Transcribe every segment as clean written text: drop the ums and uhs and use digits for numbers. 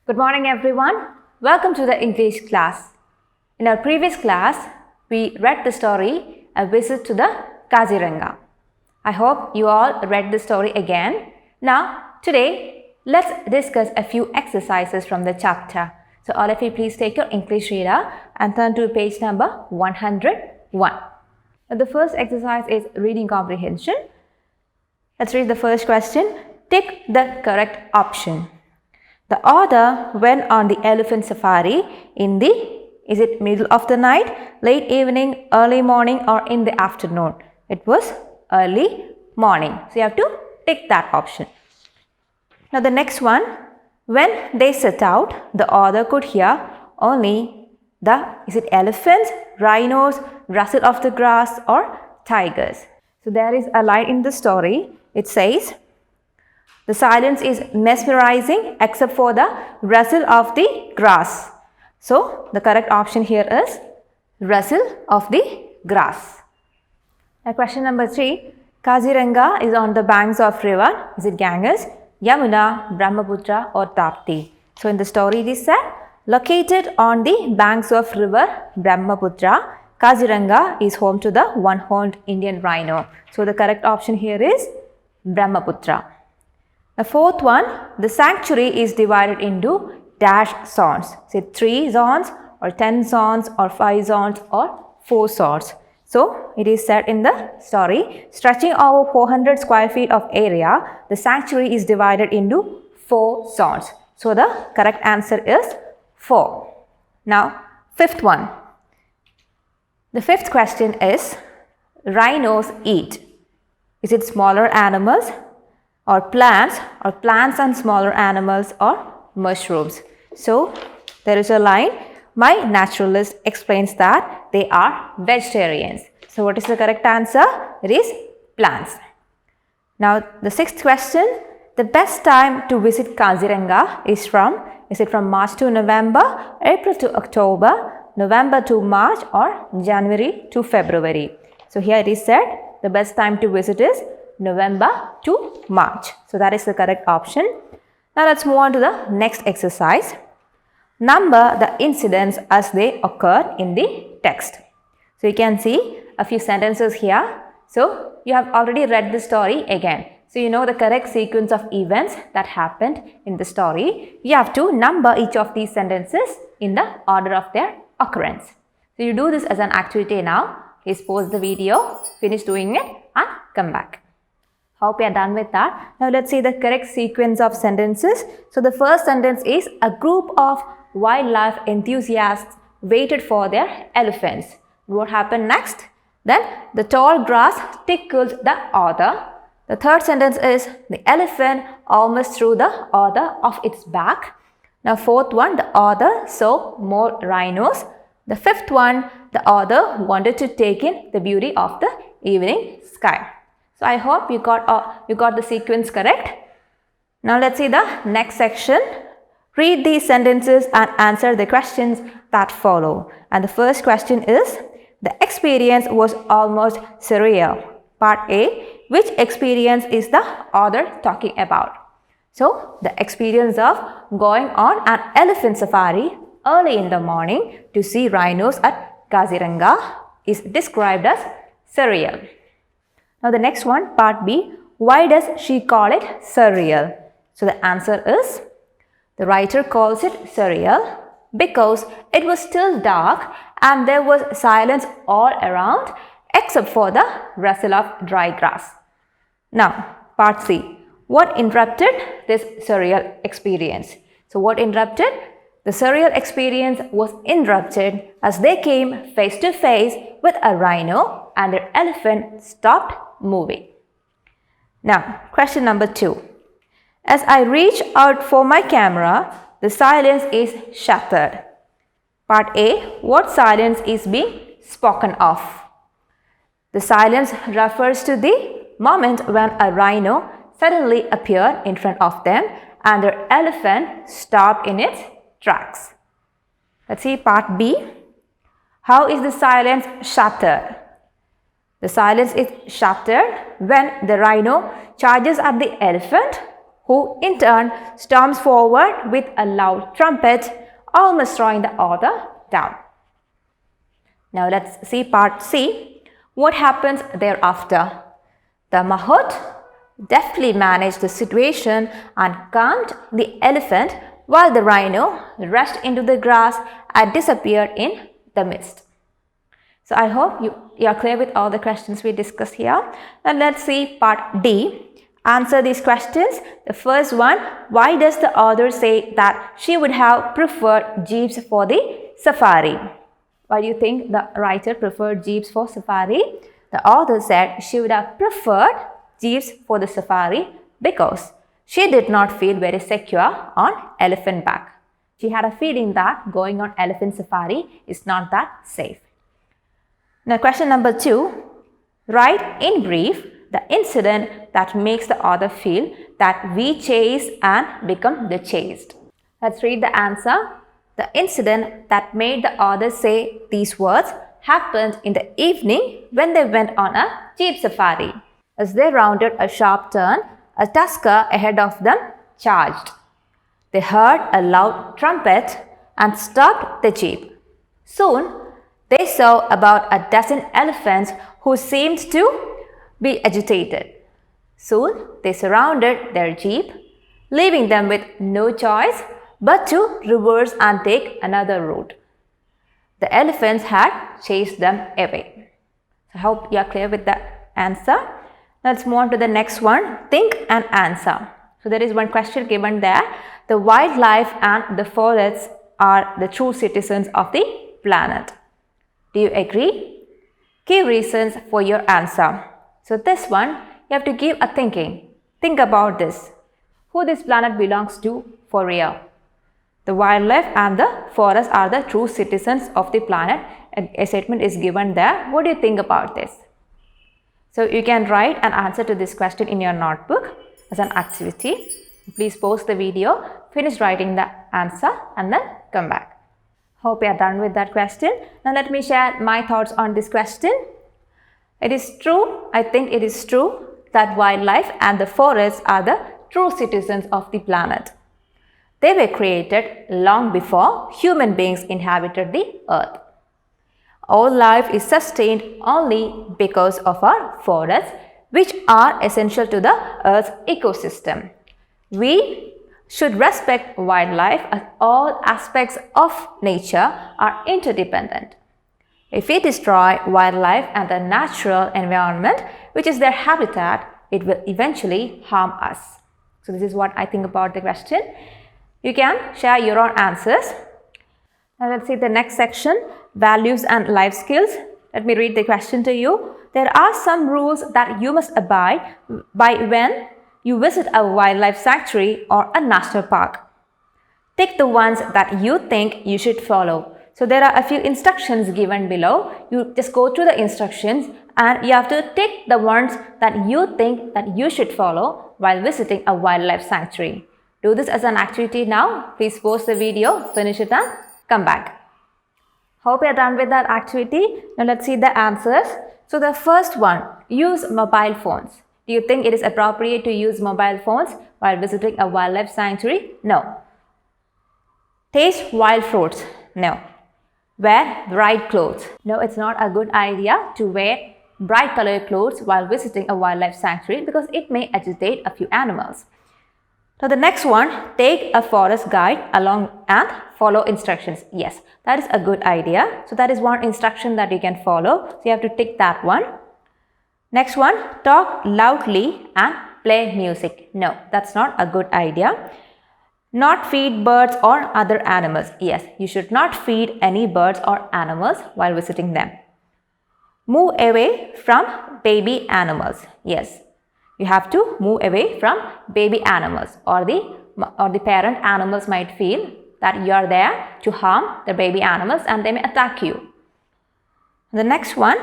Good morning everyone. Welcome to the English class. In our previous class, we read the story A Visit to the Kaziranga. I hope you all read the story again. Now, today, let's discuss a few exercises from the chapter. So all of you please take your English reader and turn to page number 101. Now, the first exercise is reading comprehension. Let's read the first question. Tick the correct option. The author went on the elephant safari in the, is it middle of the night, late evening, early morning or in the afternoon? It was early morning. So you have to tick that option. Now the next one, when they set out, the author could hear only the, is it elephants, rhinos, rustle of the grass or tigers? So there is a line in the story. It says, the silence is mesmerizing except for the rustle of the grass. So, the correct option here is rustle of the grass. Now, question number 3. Kaziranga is on the banks of river. Is it Ganges, Yamuna, Brahmaputra or Tapti? So, in the story it is said, located on the banks of river Brahmaputra, Kaziranga is home to the one-horned Indian rhino. So, the correct option here is Brahmaputra. The fourth one, the sanctuary is divided into dash zones. Say 3 zones or 10 zones or 5 zones or 4 zones. So, it is said in the story, stretching over 400 square feet of area, the sanctuary is divided into 4 zones. So, the correct answer is 4. Now, fifth one. The fifth question is, rhinos eat. Is it smaller animals or plants and smaller animals or mushrooms? So, there is a line, my naturalist explains that they are vegetarians. So, what is the correct answer? It is plants. Now, the sixth question, the best time to visit Kaziranga is it from March to November, April to October, November to March or January to February? So, here it is said the best time to visit is November to March. So that is the correct option. Now let's move on to the next exercise. Number the incidents as they occur in the text. So you can see a few sentences here. So you have already read the story again. So you know the correct sequence of events that happened in the story. You have to number each of these sentences in the order of their occurrence. So you do this as an activity now. Please pause the video, finish doing it and come back. Hope you are done with that. Now let's see the correct sequence of sentences. So the first sentence is, a group of wildlife enthusiasts waited for their elephants. What happened next? Then the tall grass tickled the author. The third sentence is, the elephant almost threw the author off its back. Now fourth one, the author saw more rhinos. The fifth one, the author wanted to take in the beauty of the evening sky. So I hope you got the sequence correct. Now let's see the next section. Read these sentences and answer the questions that follow. And the first question is, the experience was almost surreal. Part A, which experience is the author talking about? So the experience of going on an elephant safari early in the morning to see rhinos at Kaziranga is described as surreal. Now the next one, part B, why does she call it surreal? So the answer is, the writer calls it surreal because it was still dark and there was silence all around except for the rustle of dry grass. Now part C, what interrupted this surreal experience? So what interrupted? The surreal experience was interrupted as they came face to face with a rhino and their elephant stopped moving. Now, question number 2. As I reach out for my camera, the silence is shattered. Part A, what silence is being spoken of? The silence refers to the moment when a rhino suddenly appeared in front of them and their elephant stopped in its tracks. Let's see part B. How is the silence shattered? The silence is shattered when the rhino charges at the elephant who in turn storms forward with a loud trumpet, almost drawing the author down. Now let's see part C. What happens thereafter? The mahout deftly managed the situation and calmed the elephant while the rhino rushed into the grass and disappeared in the mist. So I hope you are clear with all the questions we discussed here. Now let's see part D. Answer these questions. The first one, why does the author say that she would have preferred jeeps for the safari? Why do you think the writer preferred jeeps for safari? The author said she would have preferred jeeps for the safari because she did not feel very secure on elephant back. She had a feeling that going on elephant safari is not that safe. Now question number 2, write in brief the incident that makes the author feel that we chase and become the chased. Let's read the answer. The incident that made the author say these words happened in the evening when they went on a jeep safari. As they rounded a sharp turn, a tusker ahead of them charged. They heard a loud trumpet and stopped the jeep. Soon, they saw about a dozen elephants who seemed to be agitated. Soon, they surrounded their jeep, leaving them with no choice but to reverse and take another route. The elephants had chased them away. I hope you are clear with the answer. Let's move on to the next one. Think and answer. So there is one question given there. The wildlife and the forests are the true citizens of the planet. Do you agree? Give reasons for your answer. So this one, you have to give a thinking. Think about this. Who this planet belongs to for real? The wildlife and the forest are the true citizens of the planet. A statement is given there. What do you think about this? So you can write an answer to this question in your notebook as an activity. Please pause the video, finish writing the answer and then come back. Hope you are done with that question. Now let me share my thoughts on this question. It is true, I think it is true that wildlife and the forests are the true citizens of the planet. They were created long before human beings inhabited the earth. All life is sustained only because of our forests, which are essential to the earth's ecosystem. We should respect wildlife as all aspects of nature are interdependent. If we destroy wildlife and the natural environment, which is their habitat, it will eventually harm us. So this is what I think about the question. You can share your own answers. Now let's see the next section, values and life skills. Let me read the question to you. There are some rules that you must abide by when you visit a wildlife sanctuary or a national park. Take the ones that you think you should follow. So there are a few instructions given below. You just go through the instructions and you have to take the ones that you think that you should follow while visiting a wildlife sanctuary. Do this as an activity now. Please pause the video, finish it and come back. Hope you are done with that activity. Now let's see the answers. So the first one, use mobile phones. Do you think it is appropriate to use mobile phones while visiting a wildlife sanctuary? No. Taste wild fruits? No. Wear bright clothes? No, it's not a good idea to wear bright colored clothes while visiting a wildlife sanctuary because it may agitate a few animals. So the next one, take a forest guide along and follow instructions. Yes, that is a good idea. So that is one instruction that you can follow. So you have to tick that one. Next one, talk loudly and play music. No, that's not a good idea. Not feed birds or other animals. Yes, you should not feed any birds or animals while visiting them. Move away from baby animals. Yes, you have to move away from baby animals or the parent animals might feel that you are there to harm the baby animals and they may attack you. The next one,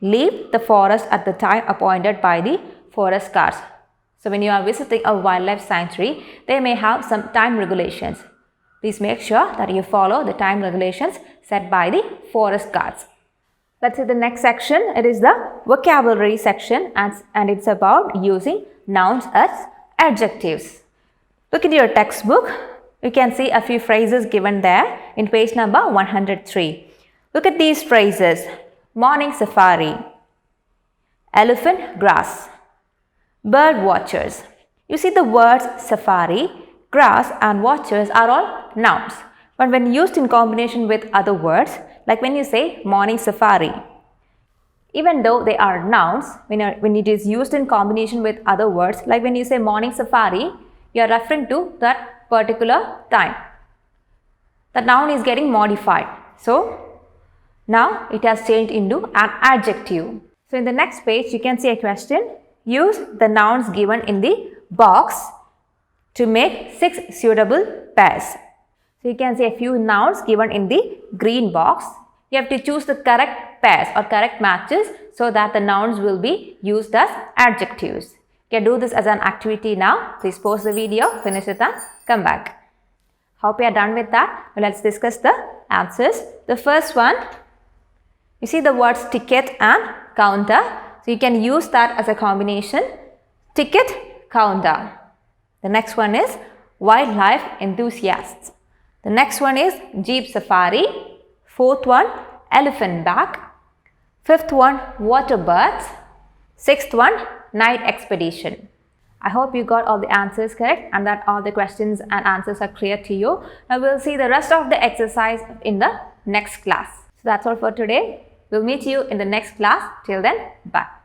leave the forest at the time appointed by the forest guards. So when you are visiting a wildlife sanctuary, they may have some time regulations. Please make sure that you follow the time regulations set by the forest guards. Let's see the next section. It is the vocabulary section and it's about using nouns as adjectives. Look at your textbook. You can see a few phrases given there in page number 103. Look at these phrases. Morning safari, elephant grass, bird watchers. You see the words safari, grass and watchers are all nouns. But when used in combination with other words, like when you say morning safari, even though they are nouns, when it is used in combination with other words, like when you say morning safari, you are referring to that particular time. The noun is getting modified. So, now it has changed into an adjective. So, in the next page, you can see a question. Use the nouns given in the box to make 6 suitable pairs. So, you can see a few nouns given in the green box. You have to choose the correct pairs or correct matches so that the nouns will be used as adjectives. You can do this as an activity now. Please pause the video, finish it and come back. Hope you are done with that. Now, let's discuss the answers. The first one, you see the words ticket and counter. So, you can use that as a combination. Ticket, counter. The next one is wildlife enthusiasts. The next one is jeep safari. Fourth one, elephant back. Fifth one, water birds. Sixth one, night expedition. I hope you got all the answers correct and that all the questions and answers are clear to you. Now, we'll see the rest of the exercise in the next class. So, that's all for today. We'll meet you in the next class. Till then, bye.